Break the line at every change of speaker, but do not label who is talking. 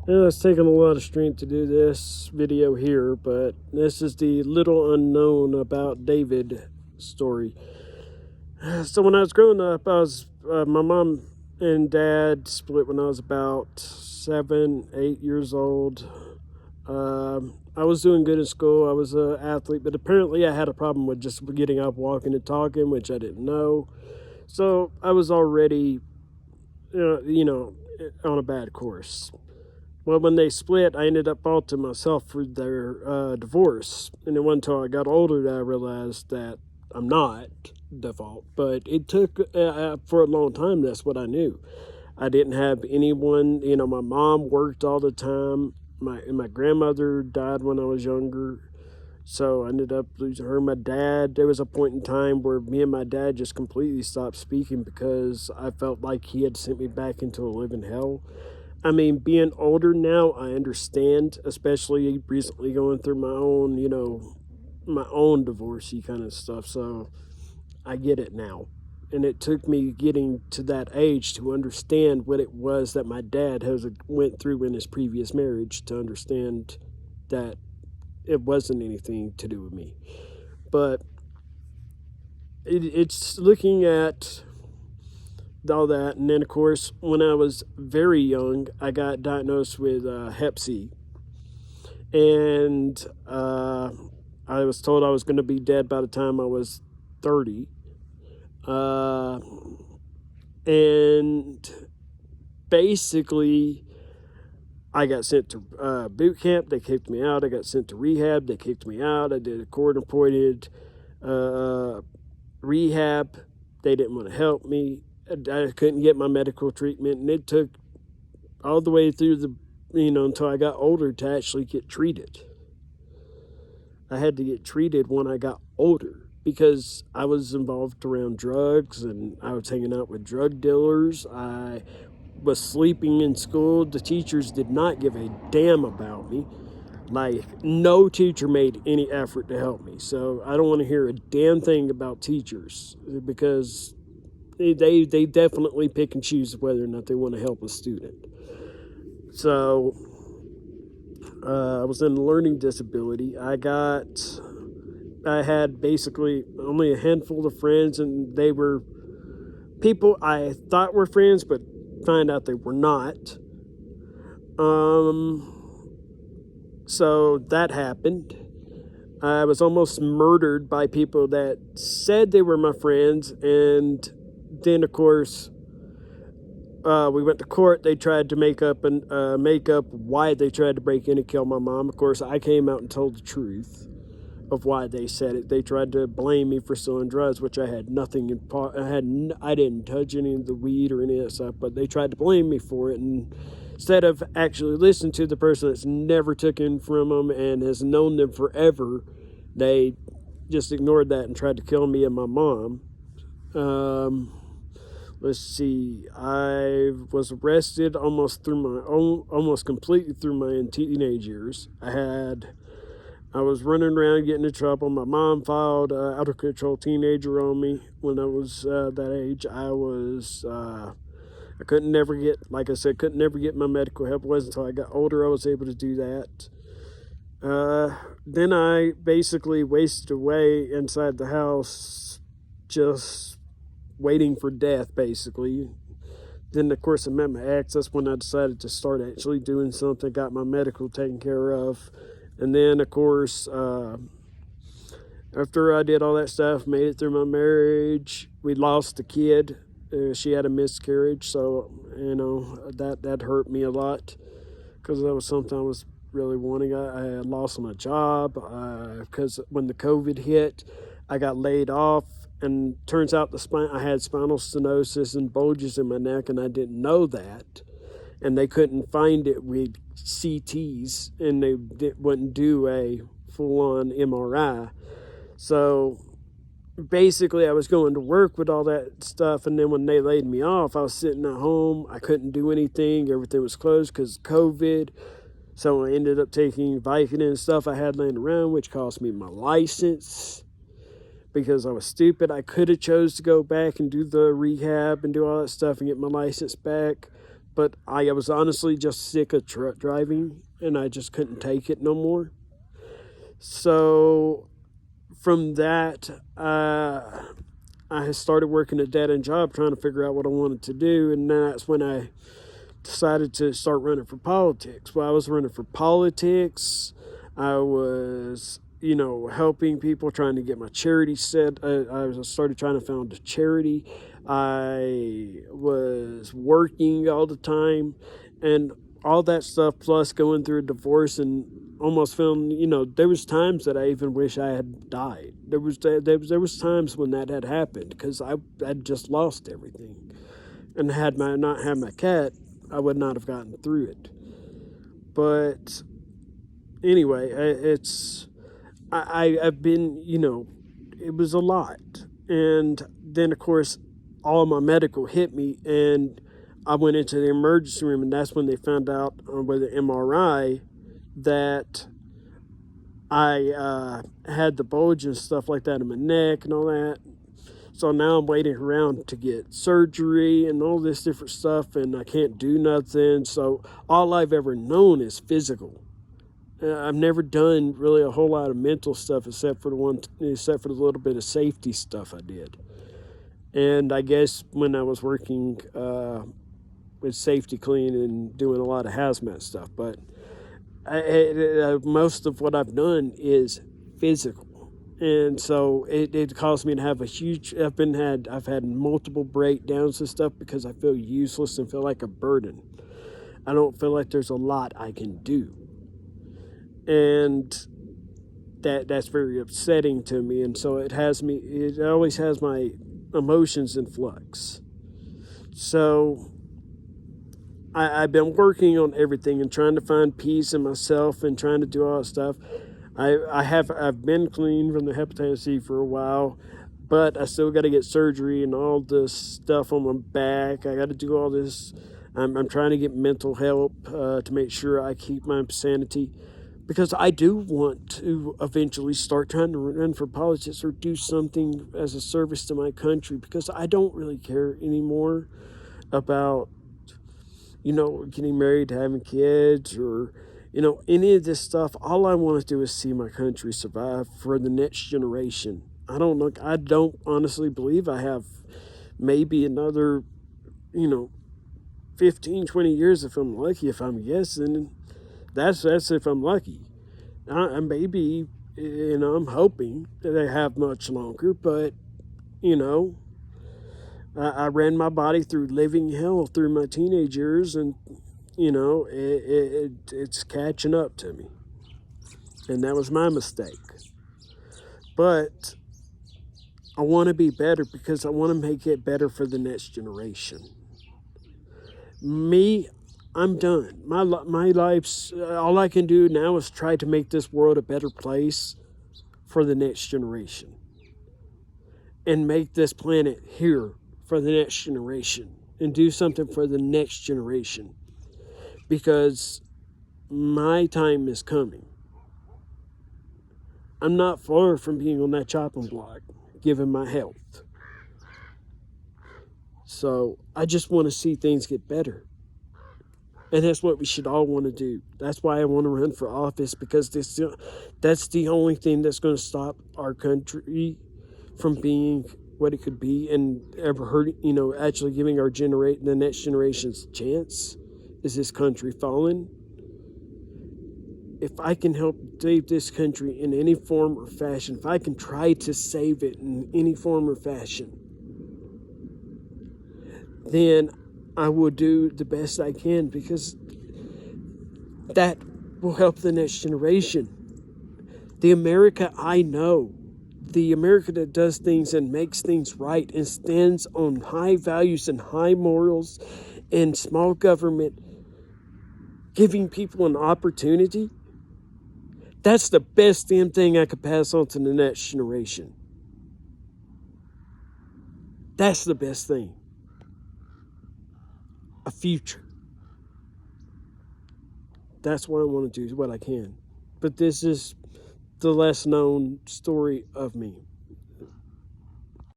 It's taken a lot of strength to do this video here, but this is the little unknown about David story. So when I was growing up, my mom and dad split when I was about 7, 8 years old. I was doing good in school. I was an athlete, but apparently I had a problem with just getting up, walking, and talking, which I didn't know. So I was already, on a bad course. Well, when they split, I ended up faulting myself for their divorce. And it wasn't until I got older that I realized that I'm not the fault. But it took, for a long time, that's what I knew. I didn't have anyone, my mom worked all the time. My grandmother died when I was younger. So I ended up losing her. My dad, there was a point in time where me and my dad just completely stopped speaking because I felt like he had sent me back into a living hell. I mean, being older now, I understand, especially recently going through my own divorcey kind of stuff. So I get it now. And it took me getting to that age to understand what it was that my dad has went through in his previous marriage to understand that it wasn't anything to do with me. But it's looking at all that, and then of course when I was very young I got diagnosed with hep C, and I was told I was going to be dead by the time I was 30, and basically I got sent to boot camp. They kicked me out. I got sent to rehab. They kicked me out. I did a court appointed rehab. They didn't want to help me. I couldn't get my medical treatment, and it took all the way through until I got older to actually get treated. I had to get treated when I got older because I was involved around drugs, and I was hanging out with drug dealers. I was sleeping in school. The teachers did not give a damn about me. Like, no teacher made any effort to help me. So I don't want to hear a damn thing about teachers because they definitely pick and choose whether or not they want to help a student. So I was in a learning disability. I had basically only a handful of friends, and they were people I thought were friends, but find out they were not. So that happened. I was almost murdered by people that said they were my friends, and then of course we went to court. They tried to make up why they tried to break in and kill my mom. Of course, I came out and told the truth of why they said it. They tried to blame me for selling drugs, which I had nothing in part. I didn't touch any of the weed or any of that stuff, but they tried to blame me for it. And instead of actually listening to the person that's never taken from them and has known them forever, they just ignored that and tried to kill me and my mom. Let's see. I was arrested almost completely through my teenage years. I was running around getting in trouble. My mom filed out of control teenager on me when I was that age. I couldn't never get, like I said, couldn't never get my medical help. It wasn't until I got older I was able to do that. Then I basically wasted away inside the house, just waiting for death, basically. Then, of course, I met my ex. That's when I decided to start actually doing something, got my medical taken care of. And then, of course, after I did all that stuff, made it through my marriage, we lost a kid. She had a miscarriage, so, that hurt me a lot because that was something I was really wanting. I had lost my job because when the COVID hit, I got laid off. And turns out I had spinal stenosis and bulges in my neck, and I didn't know that. And they couldn't find it with CTs, and they wouldn't do a full-on MRI. So basically I was going to work with all that stuff, and then when they laid me off, I was sitting at home. I couldn't do anything. Everything was closed because of COVID. So I ended up taking Vicodin and stuff I had laying around, which cost me my license. Because I was stupid. I could have chose to go back and do the rehab and do all that stuff and get my license back. but I was honestly just sick of truck driving, and I just couldn't take it no more. So from that, I started working a dead end job trying to figure out what I wanted to do, and that's when I decided to start running for politics. While I was running for politics, I was, helping people, trying to get my charity set. I started trying to found a charity. I was working all the time, and all that stuff, plus going through a divorce and almost feeling, there was times that I even wish I had died. There was times when that had happened because I had just lost everything, and had my not had my cat, I would not have gotten through it. But anyway, I've been, it was a lot. And then, of course, all my medical hit me, and I went into the emergency room, and that's when they found out with the MRI that I had the bulge and stuff like that in my neck and all that. So now I'm waiting around to get surgery and all this different stuff, and I can't do nothing. So all I've ever known is physical. I've never done really a whole lot of mental stuff except for the little bit of safety stuff I did. And I guess when I was working with Safety Clean and doing a lot of hazmat stuff, but most of what I've done is physical. And so it caused me to have a huge. I've had multiple breakdowns and stuff because I feel useless and feel like a burden. I don't feel like there's a lot I can do, and that's very upsetting to me. And so it has me. It always has my emotions in flux. So I've been working on everything and trying to find peace in myself and trying to do all that stuff. I've been clean from the hepatitis C for a while, but I still got to get surgery and all this stuff on my back. I got to do all this. I'm trying to get mental help to make sure I keep my sanity, because I do want to eventually start trying to run for politics or do something as a service to my country, because I don't really care anymore about, getting married, having kids, or any of this stuff. All I want to do is see my country survive for the next generation. I don't honestly believe I have maybe another, 15, 20 years if I'm lucky, if I'm guessing. That's if I'm lucky. Maybe, I'm hoping that I have much longer, but, I ran my body through living hell through my teenage years, and it's catching up to me, and that was my mistake. But I want to be better because I want to make it better for the next generation. Me, I'm done. My life's all I can do now is try to make this world a better place for the next generation, and make this planet here for the next generation, and do something for the next generation, because my time is coming. I'm not far from being on that chopping block, given my health. So I just want to see things get better. And that's what we should all want to do. That's why I want to run for office, because that's the only thing that's going to stop our country from being what it could be, and ever hurt, actually giving the next generations a chance, is this country falling. If I can help save this country in any form or fashion, if I can try to save it in any form or fashion, then I will do the best I can, because that will help the next generation. The America I know, the America that does things and makes things right and stands on high values and high morals and small government, giving people an opportunity, that's the best damn thing I could pass on to the next generation. That's the best thing. A future. That's what I want to do, is what I can. But this is the less known story of me.